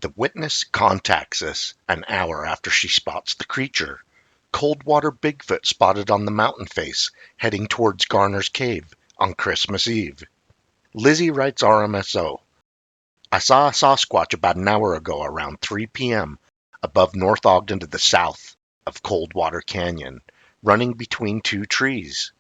The witness contacts us an hour after she spots the creature. Coldwater Bigfoot spotted on the mountain face, heading towards Garners Cave on Christmas Eve. Lizzie writes RMSO. I saw a Sasquatch about an hour ago around 3 p.m. above North Ogden to the south of Coldwater Canyon, running between two trees.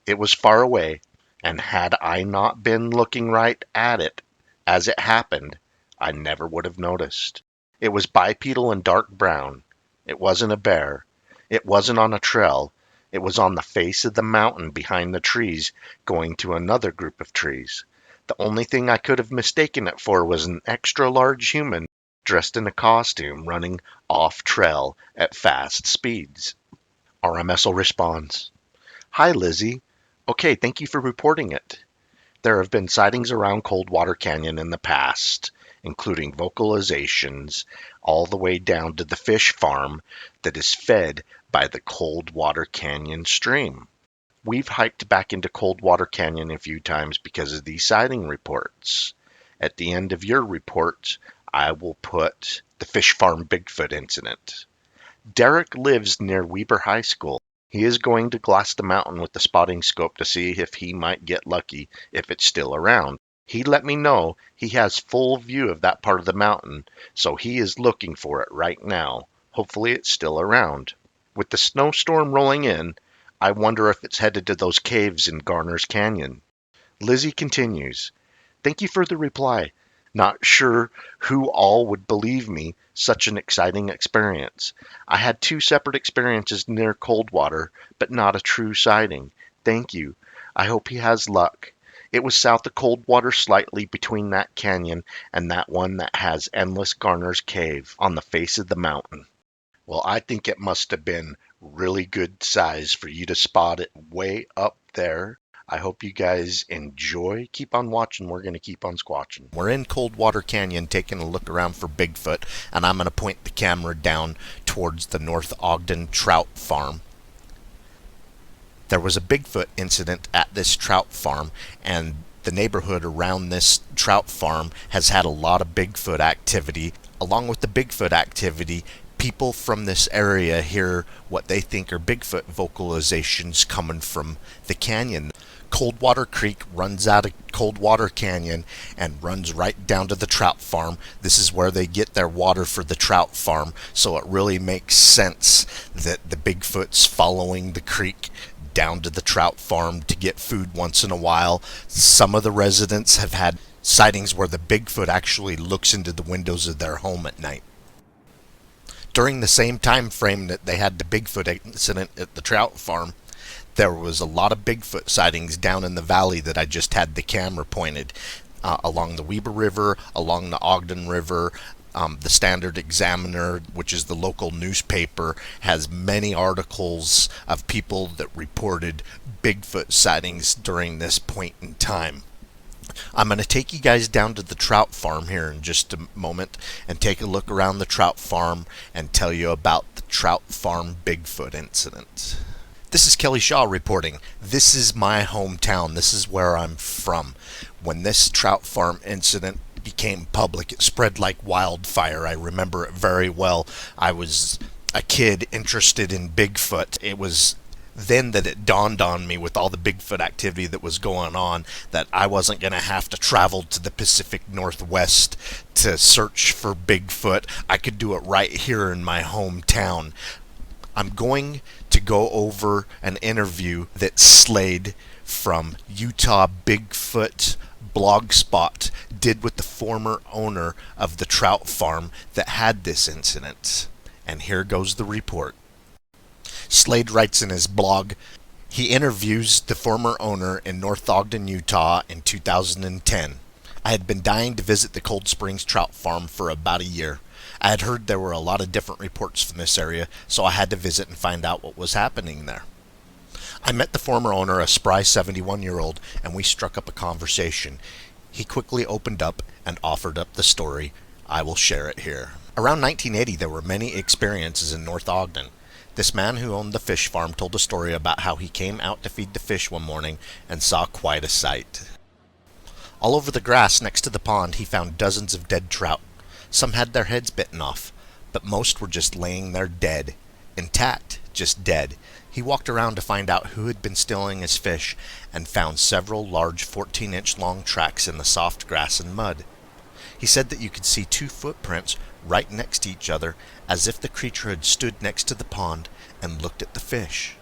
It was far away, and had I not been looking right at it as it happened, I never would have noticed. It was bipedal and dark brown. It wasn't a bear. It wasn't on a trail. It was on the face of the mountain behind the trees going to another group of trees. The only thing I could have mistaken it for was an extra large human dressed in a costume running off trail at fast speeds. RMSO responds, Hi Lizzie. Okay, thank you for reporting it. There have been sightings around Coldwater Canyon in the past, including vocalizations all the way down to the fish farm that is fed by the Coldwater Canyon stream. We've hiked back into Coldwater Canyon a few times because of these sighting reports. At the end of your report, I will put the fish farm Bigfoot incident. Derek lives near Weber High School. He is going to glass the mountain with the spotting scope to see if he might get lucky if it's still around. He let me know he has full view of that part of the mountain, so he is looking for it right now. Hopefully it's still around. With the snowstorm rolling in, I wonder if it's headed to those caves in Garners Canyon. Lizzie continues, Thank you for the reply. Not sure who all would believe me, such an exciting experience. I had 2 separate experiences near Coldwater, but not a true sighting. Thank you. I hope he has luck. It was south of Coldwater slightly between that canyon and that one that has Endless Garners Cave on the face of the mountain. Well, I think it must have been really good size for you to spot it way up there. I hope you guys enjoy. Keep on watching. We're going to keep on squatching. We're in Coldwater Canyon taking a look around for Bigfoot, and I'm going to point the camera down towards the North Ogden trout farm. There was a Bigfoot incident at this trout farm, and the neighborhood around this trout farm has had a lot of Bigfoot activity. Along with the Bigfoot activity, people from this area hear what they think are Bigfoot vocalizations coming from the canyon. Coldwater Creek runs out of Coldwater Canyon and runs right down to the trout farm. This is where they get their water for the trout farm, so it really makes sense that the Bigfoot's following the creek down to the trout farm to get food once in a while. Some of the residents have had sightings where the Bigfoot actually looks into the windows of their home at night. During the same time frame that they had the Bigfoot incident at the trout farm, there was a lot of Bigfoot sightings down in the valley that I just had the camera pointed along the Weber River, along the Ogden River. The Standard Examiner, which is the local newspaper, has many articles of people that reported Bigfoot sightings during this point in time. I'm going to take you guys down to the trout farm here in just a moment and take a look around the trout farm and tell you about the trout farm Bigfoot incident. This is Kelly Shaw reporting. This is my hometown. This is where I'm from. When this trout farm incident became public, it spread like wildfire. I remember it very well. I was a kid interested in Bigfoot. It was then that it dawned on me, with all the Bigfoot activity that was going on, that I wasn't going to have to travel to the Pacific Northwest to search for Bigfoot. I could do it right here in my hometown. I'm going to go over an interview that Slade from Utah Bigfoot Blogspot did with the former owner of the trout farm that had this incident. And here goes the report. Slade writes in his blog, he interviews the former owner in North Ogden, Utah in 2010. I had been dying to visit the Cold Springs trout farm for about a year. I had heard there were a lot of different reports from this area, so I had to visit and find out what was happening there. I met the former owner, a spry 71-year-old, and we struck up a conversation. He quickly opened up and offered up the story. I will share it here. Around 1980, there were many experiences in North Ogden. This man who owned the fish farm told a story about how he came out to feed the fish one morning and saw quite a sight. All over the grass next to the pond, he found dozens of dead trout. Some had their heads bitten off, but most were just laying there dead. Intact, just dead. He walked around to find out who had been stealing his fish and found several large 14-inch long tracks in the soft grass and mud. He said that you could see 2 footprints right next to each other, as if the creature had stood next to the pond and looked at the fish.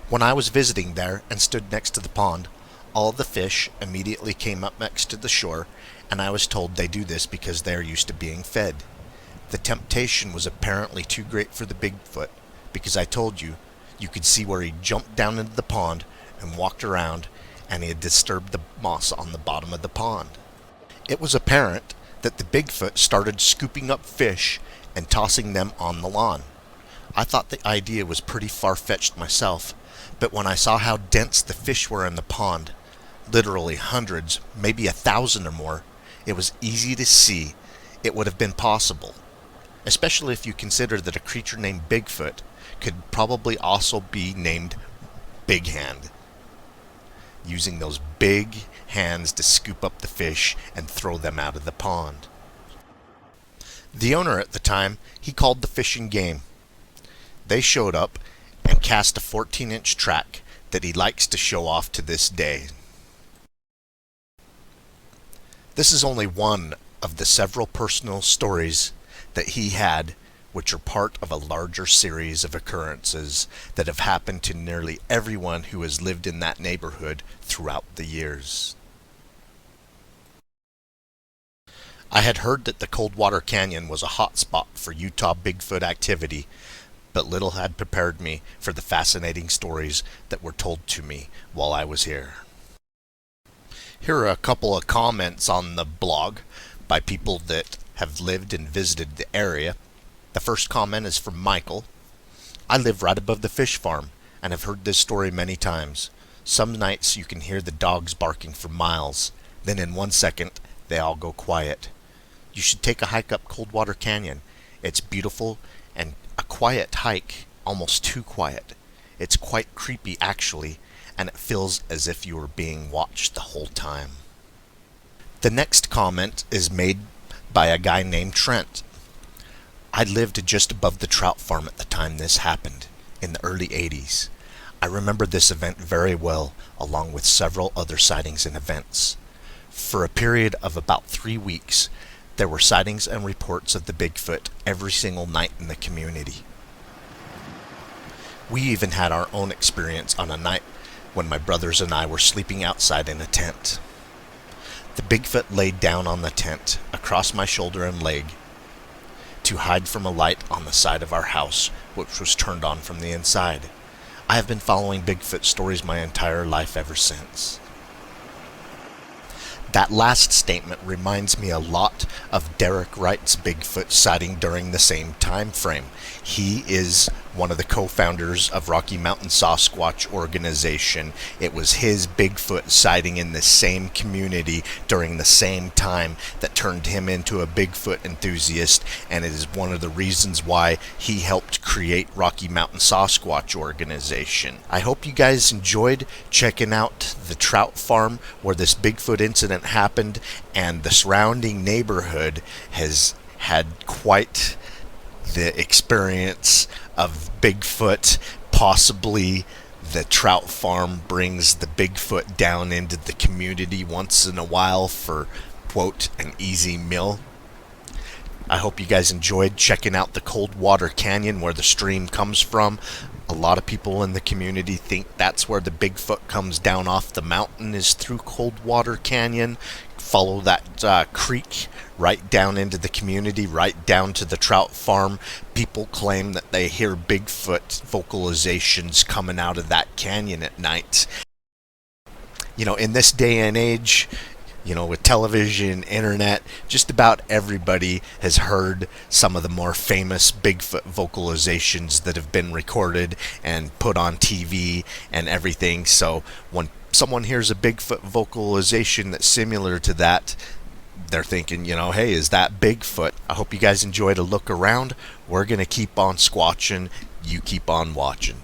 When I was visiting there and stood next to the pond, all of the fish immediately came up next to the shore, and I was told they do this because they are used to being fed. The temptation was apparently too great for the Bigfoot, because I told you, you could see where he jumped down into the pond and walked around, and he had disturbed the moss on the bottom of the pond. It was apparent that the Bigfoot started scooping up fish and tossing them on the lawn. I thought the idea was pretty far-fetched myself, but when I saw how dense the fish were in the pond, literally hundreds, maybe 1,000 or more, it was easy to see it would have been possible, especially if you consider that a creature named Bigfoot could probably also be named Big Hand, using those big hands to scoop up the fish and throw them out of the pond. The owner at the time, he called the fishing game. They showed up and cast a 14-inch track that he likes to show off to this day. This is only one of the several personal stories that he had, which are part of a larger series of occurrences that have happened to nearly everyone who has lived in that neighborhood throughout the years. I had heard that the Coldwater Canyon was a hot spot for Utah Bigfoot activity, but little had prepared me for the fascinating stories that were told to me while I was here. Here are a couple of comments on the blog by people that have lived and visited the area. The first comment is from Michael. I live right above the fish farm and have heard this story many times. Some nights you can hear the dogs barking for miles. Then in 1 second, they all go quiet. You should take a hike up Coldwater Canyon. It's beautiful and a quiet hike, almost too quiet. It's quite creepy actually, and it feels as if you were being watched the whole time. The next comment is made by a guy named Trent. I lived just above the trout farm at the time this happened, in the early 80s. I remember this event very well, along with several other sightings and events. For a period of about 3 weeks, there were sightings and reports of the Bigfoot every single night in the community. We even had our own experience on a night when my brothers and I were sleeping outside in a tent. The Bigfoot laid down on the tent, across my shoulder and leg, to hide from a light on the side of our house, which was turned on from the inside. I have been following Bigfoot stories my entire life ever since. That last statement reminds me a lot of Derek Wright's Bigfoot sighting during the same time frame. He is one of the co-founders of Rocky Mountain Sasquatch organization. It was his Bigfoot sighting in the same community during the same time that turned him into a Bigfoot enthusiast, and it is one of the reasons why he helped create Rocky Mountain Sasquatch organization. I hope you guys enjoyed checking out the trout farm where this Bigfoot incident happened, and the surrounding neighborhood has had quite the experience of Bigfoot. Possibly the trout farm brings the Bigfoot down into the community once in a while for, quote, an easy meal. I hope you guys enjoyed checking out the Coldwater Canyon where the stream comes from. A lot of people in the community think that's where the Bigfoot comes down off the mountain, is through Coldwater Canyon. Follow that creek right down into the community, right down to the trout farm. People claim that they hear Bigfoot vocalizations coming out of that canyon at night. You know, in this day and age, you know, with television, internet, just about everybody has heard some of the more famous Bigfoot vocalizations that have been recorded and put on TV and everything. So when someone hears a Bigfoot vocalization that's similar to that, they're thinking, you know, hey, is that Bigfoot? I hope you guys enjoyed a look around. We're going to keep on squatching. You keep on watching.